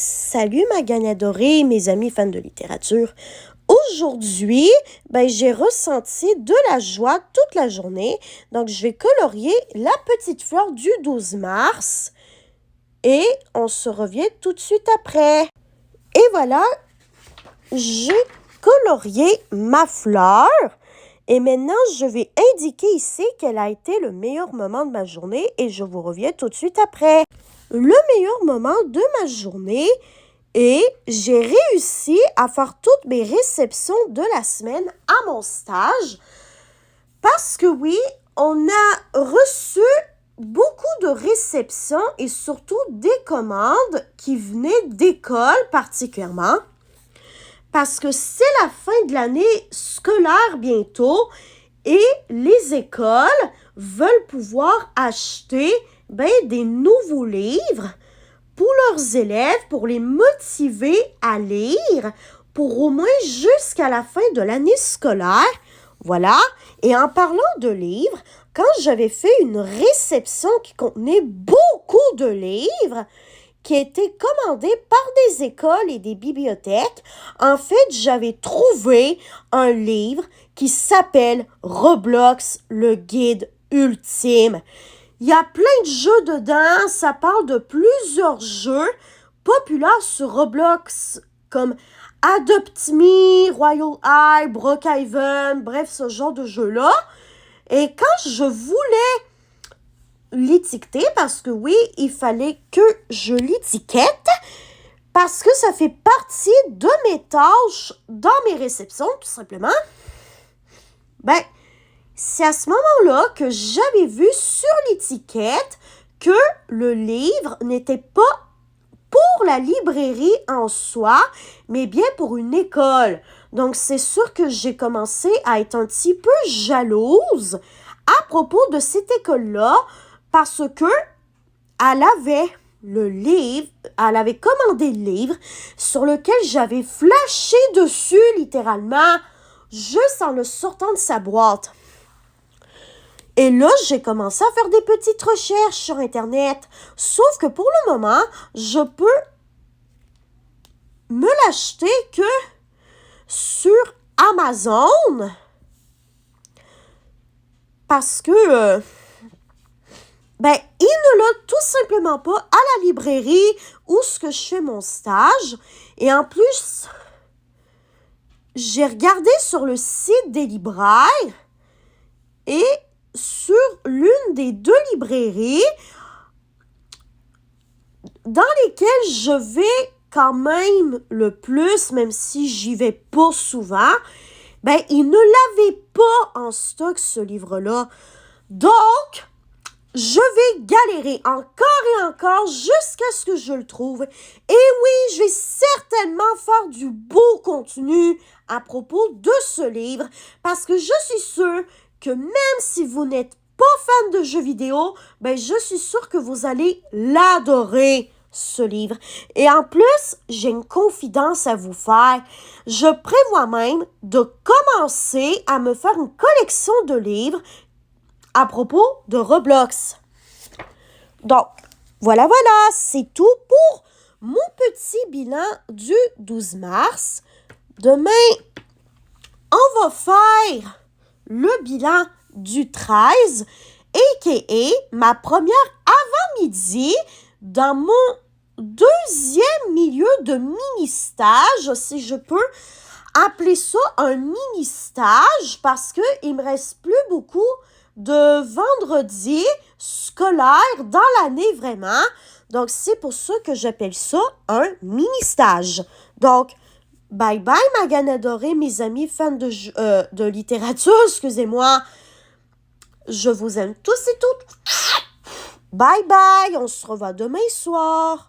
Salut ma gagne adorée, mes amis fans de littérature. Aujourd'hui, j'ai ressenti de la joie toute la journée. Donc, je vais colorier la petite fleur du 12 mars et on se revient tout de suite après. Et voilà, j'ai colorié ma fleur. Et maintenant, je vais indiquer ici quel a été le meilleur moment de ma journée et je vous reviens tout de suite après. Le meilleur moment de ma journée et j'ai réussi à faire toutes mes réceptions de la semaine à mon stage parce que oui, on a reçu beaucoup de réceptions et surtout des commandes qui venaient d'écoles particulièrement parce que c'est la fin de l'année scolaire bientôt et les écoles veulent pouvoir acheter des nouveaux livres pour leurs élèves, pour les motiver à lire, pour au moins jusqu'à la fin de l'année scolaire. Voilà. Et en parlant de livres, quand j'avais fait une réception qui contenait beaucoup de livres, qui étaient commandés par des écoles et des bibliothèques, en fait, j'avais trouvé un livre qui s'appelle Roblox, le guide ultime. Il y a plein de jeux dedans, ça parle de plusieurs jeux populaires sur Roblox, comme Adopt Me, Royal High, Brookhaven, bref, ce genre de jeux-là. Et quand je voulais l'étiqueter, parce que oui, il fallait que je l'étiquette, parce que ça fait partie de mes tâches dans mes réceptions, tout simplement, c'est à ce moment-là que j'avais vu sur l'étiquette que le livre n'était pas pour la librairie en soi, mais bien pour une école. Donc, c'est sûr que j'ai commencé à être un petit peu jalouse à propos de cette école-là parce que elle avait le livre, elle avait commandé le livre sur lequel j'avais flashé dessus littéralement juste en le sortant de sa boîte. Et là, j'ai commencé à faire des petites recherches sur Internet. Sauf que pour le moment, je peux me l'acheter que sur Amazon. Parce que, il ne l'a tout simplement pas à la librairie où ce que je fais mon stage. Et en plus, j'ai regardé sur le site des libraires et sur l'une des deux librairies dans lesquelles je vais quand même le plus, même si j'y vais pas souvent, ils ne l'avaient pas en stock, ce livre-là. Donc, je vais galérer encore et encore jusqu'à ce que je le trouve. Et oui, je vais certainement faire du beau contenu à propos de ce livre parce que je suis sûre que même si vous n'êtes pas fan de jeux vidéo, je suis sûre que vous allez l'adorer, ce livre. Et en plus, j'ai une confidence à vous faire. Je prévois même de commencer à me faire une collection de livres à propos de Roblox. Donc, voilà, c'est tout pour mon petit bilan du 12 mars. Demain, on va faire le bilan du 13, a.k.a. ma première avant-midi dans mon deuxième milieu de mini-stage, si je peux appeler ça un mini-stage, parce qu'il me reste plus beaucoup de vendredi scolaire dans l'année vraiment. Donc, c'est pour ça que j'appelle ça un mini-stage. Donc, bye bye ma gagne adorée, mes amis fans de littérature, excusez-moi. Je vous aime tous et toutes. Bye bye, on se revoit demain soir.